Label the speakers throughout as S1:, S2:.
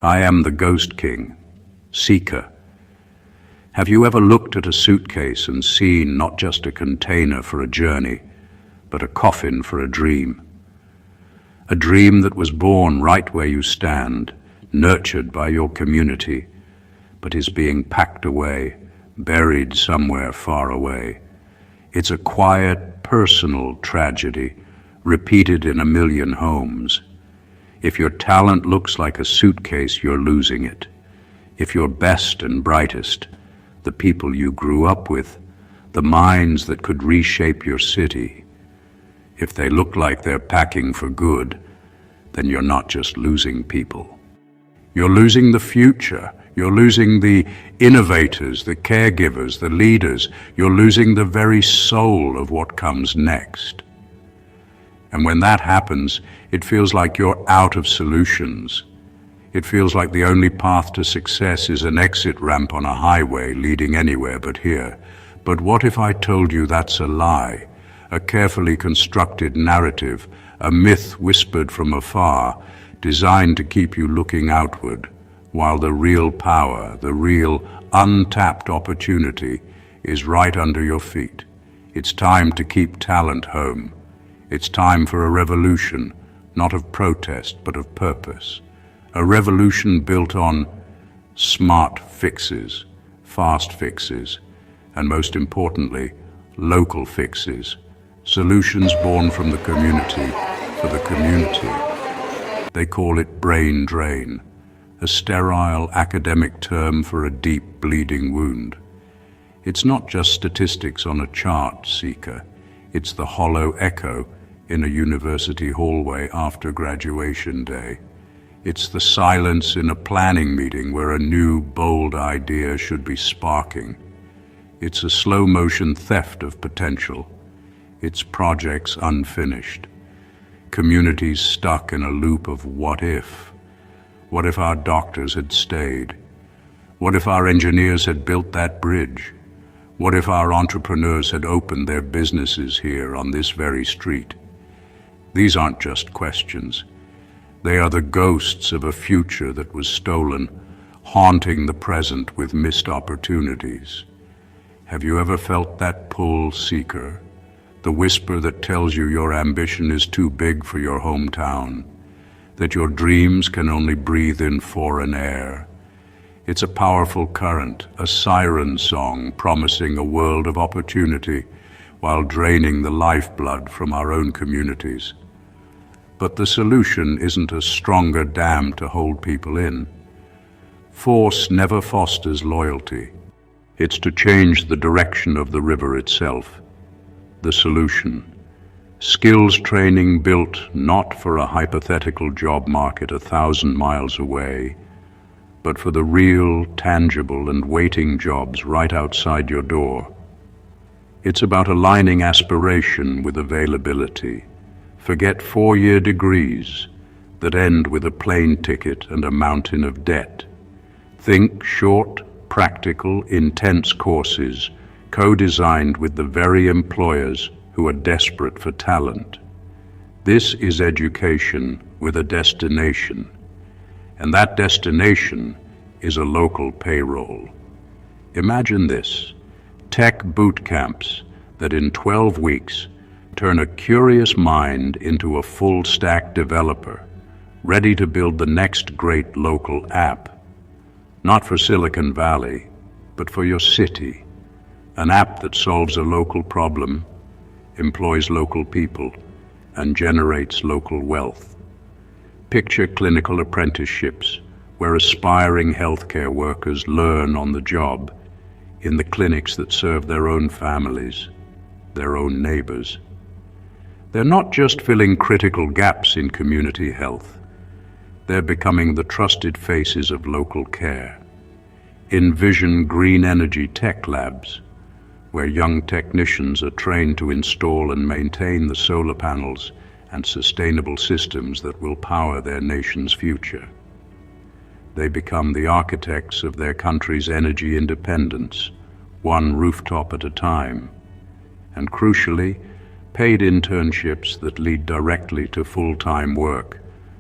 S1: I am the Ghost King, Seeker. Have you ever looked at a suitcase and seen not just a container for a journey, but a coffin for a dream? A dream that was born right where you stand, nurtured by your community, but is being packed away, buried somewhere far away. It's a quiet, personal tragedy, repeated in a million homes. If your talent looks like a suitcase, you're losing it. If you're best and brightest, the people you grew up with, the minds that could reshape your city, if they look like they're packing for good, then you're not just losing people. You're losing the future. You're losing the innovators, the caregivers, the leaders. You're losing the very soul of what comes next. And when that happens, it feels like you're out of solutions. It feels like the only path to success is an exit ramp on a highway leading anywhere but here. But what if I told you that's a lie, a carefully constructed narrative, a myth whispered from afar, designed to keep you looking outward, while the real power, the real untapped opportunity is right under your feet? It's time to keep talent home. It's time for a revolution, not of protest, but of purpose. A revolution built on smart fixes, fast fixes, and most importantly, local fixes. Solutions born from the community, for the community. They call it brain drain, a sterile academic term for a deep bleeding wound. It's not just statistics on a chart, Seeker. It's the hollow echo in a university hallway after graduation day. It's the silence in a planning meeting where a new, bold idea should be sparking. It's a slow-motion theft of potential. It's projects unfinished. Communities stuck in a loop of what if. What if our doctors had stayed? What if our engineers had built that bridge? What if our entrepreneurs had opened their businesses here on this very street? These aren't just questions. They are the ghosts of a future that was stolen, haunting the present with missed opportunities. Have you ever felt that pull, Seeker? The whisper that tells you your ambition is too big for your hometown, that your dreams can only breathe in foreign air. It's a powerful current, a siren song promising a world of opportunity while draining the lifeblood from our own communities. But the solution isn't a stronger dam to hold people in. Force never fosters loyalty. It's to change the direction of the river itself. The solution: skills training built not for a hypothetical job market 1,000 miles away, but for the real, tangible, and waiting jobs right outside your door. It's about aligning aspiration with availability. Forget 4-year degrees that end with a plane ticket and a mountain of debt. Think short, practical, intense courses co-designed with the very employers who are desperate for talent. This is education with a destination, and that destination is a local payroll. Imagine this: tech boot camps that in 12 weeks turn a curious mind into a full-stack developer, ready to build the next great local app. Not for Silicon Valley, but for your city. An app that solves a local problem, employs local people, and generates local wealth. Picture clinical apprenticeships where aspiring healthcare workers learn on the job in the clinics that serve their own families, their own neighbors. They're not just filling critical gaps in community health. They're becoming the trusted faces of local care. Envision green energy tech labs, where young technicians are trained to install and maintain the solar panels and sustainable systems that will power their nation's future. They become the architects of their country's energy independence, one rooftop at a time. And crucially, paid internships that lead directly to full-time work,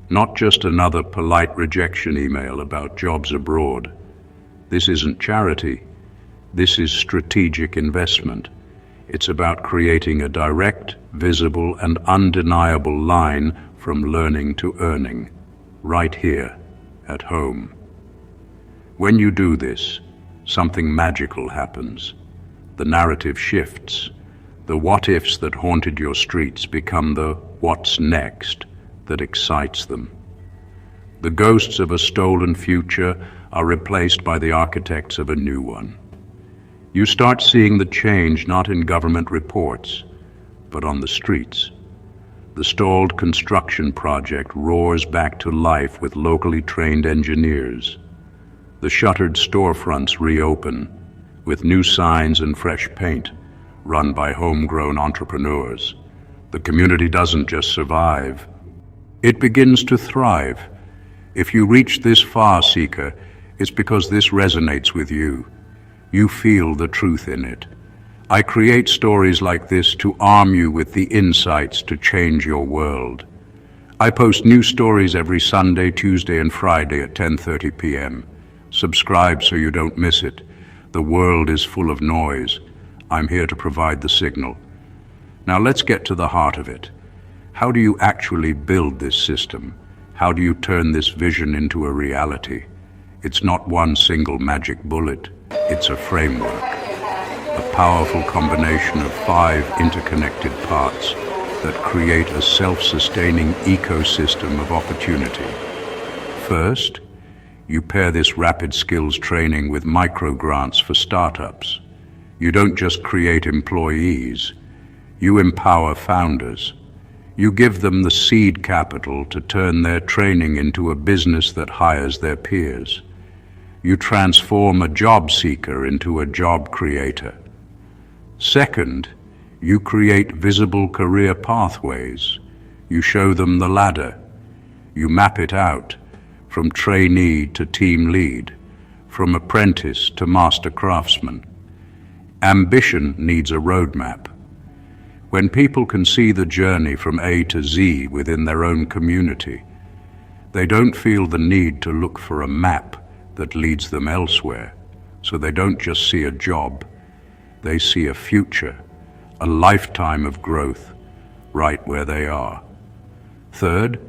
S1: Not just another polite rejection email about jobs abroad. This isn't charity. This is strategic investment. It's about creating a direct, visible, and undeniable line from learning to earning, right here, at home. When you do this, something magical happens. The narrative shifts. The what-ifs that haunted your streets become the what's next that excites them. The ghosts of a stolen future are replaced by the architects of a new one. You start seeing the change not in government reports, but on the streets. The stalled construction project roars back to life with locally trained engineers. The shuttered storefronts reopen with new signs and fresh paint, run by homegrown entrepreneurs. The community doesn't just survive, it begins to thrive. If you reach this far, Seeker, it's because this resonates with you. You feel the truth in it. I create stories like this to arm you with the insights to change your world. I post new stories every Sunday, Tuesday, and Friday at 10:30 p.m. Subscribe so you don't miss it. The world is full of noise. I'm here to provide the signal. Now let's get to the heart of it. How do you actually build this system? How do you turn this vision into a reality? It's not one single magic bullet. It's a framework, a powerful combination of 5 interconnected parts that create a self-sustaining ecosystem of opportunity. First, you pair this rapid skills training with micro-grants for startups. You don't just create employees, you empower founders. You give them the seed capital to turn their training into a business that hires their peers. You transform a job seeker into a job creator. Second, you create visible career pathways. You show them the ladder. You map it out, from trainee to team lead, from apprentice to master craftsman. Ambition needs a roadmap. When people can see the journey from A to Z within their own community, they don't feel the need to look for a map that leads them elsewhere. So they don't just see a job, they see a future, a lifetime of growth, right where they are. Third,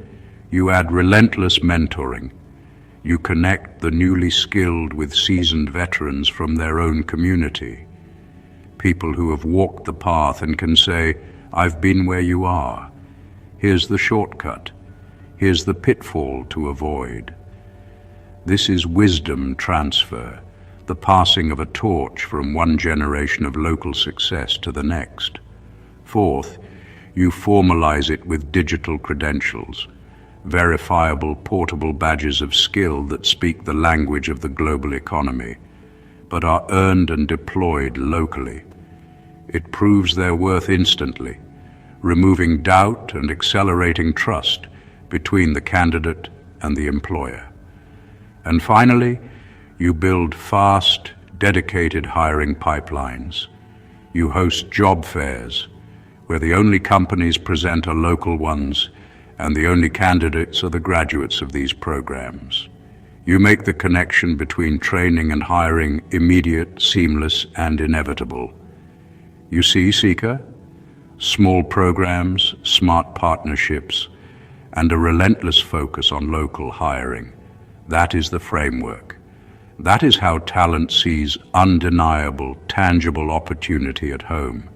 S1: you add relentless mentoring. You connect the newly skilled with seasoned veterans from their own community. People who have walked the path and can say, I've been where you are. Here's the shortcut. Here's the pitfall to avoid. This is wisdom transfer, the passing of a torch from one generation of local success to the next. Fourth, you formalize it with digital credentials, verifiable portable badges of skill that speak the language of the global economy, but are earned and deployed locally. It proves their worth instantly, removing doubt and accelerating trust between the candidate and the employer. And finally, you build fast, dedicated hiring pipelines. You host job fairs, where the only companies present are local ones, and the only candidates are the graduates of these programs. You make the connection between training and hiring immediate, seamless, and inevitable. You see, Seeker? Small programs, smart partnerships, and a relentless focus on local hiring. That is the framework. That is how talent sees undeniable, tangible opportunity at home.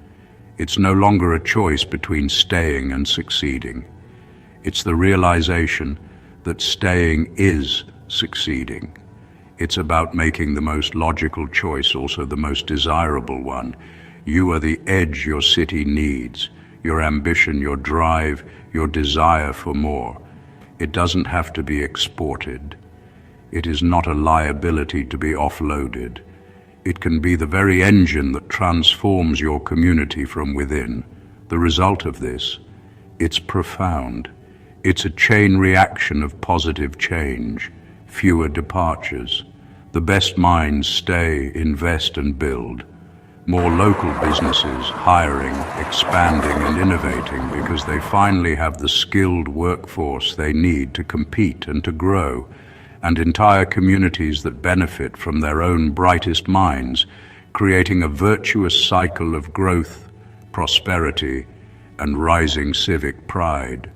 S1: It's no longer a choice between staying and succeeding. It's the realization that staying is succeeding. It's about making the most logical choice also the most desirable one. You are the edge your city needs, your ambition, your drive, your desire for more. It doesn't have to be exported. It is not a liability to be offloaded. It can be the very engine that transforms your community from within. The result of this, it's profound. It's a chain reaction of positive change, fewer departures. The best minds stay, invest, and build. More local businesses hiring, expanding and innovating because they finally have the skilled workforce they need to compete and to grow, and entire communities that benefit from their own brightest minds, creating a virtuous cycle of growth, prosperity, and rising civic pride.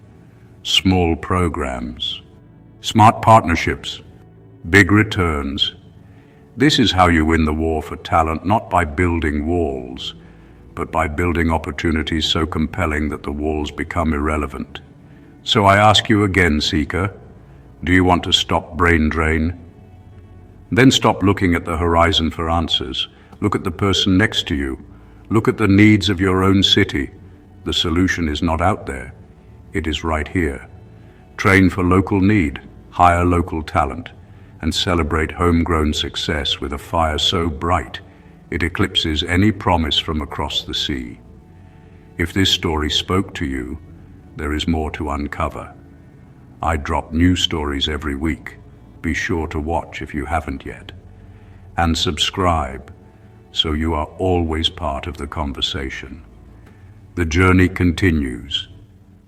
S1: Small programs, smart partnerships, big returns. This is how you win the war for talent, not by building walls, but by building opportunities so compelling that the walls become irrelevant. So I ask you again, Seeker, do you want to stop brain drain? Then stop looking at the horizon for answers. Look at the person next to you. Look at the needs of your own city. The solution is not out there. It is right here. Train for local need, hire local talent, and celebrate homegrown success with a fire so bright it eclipses any promise from across the sea. If this story spoke to you, there is more to uncover. I drop new stories every week. Be sure to watch if you haven't yet. And subscribe so you are always part of the conversation. The journey continues.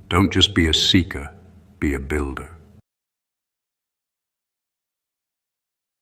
S1: Don't just be a seeker, be a builder.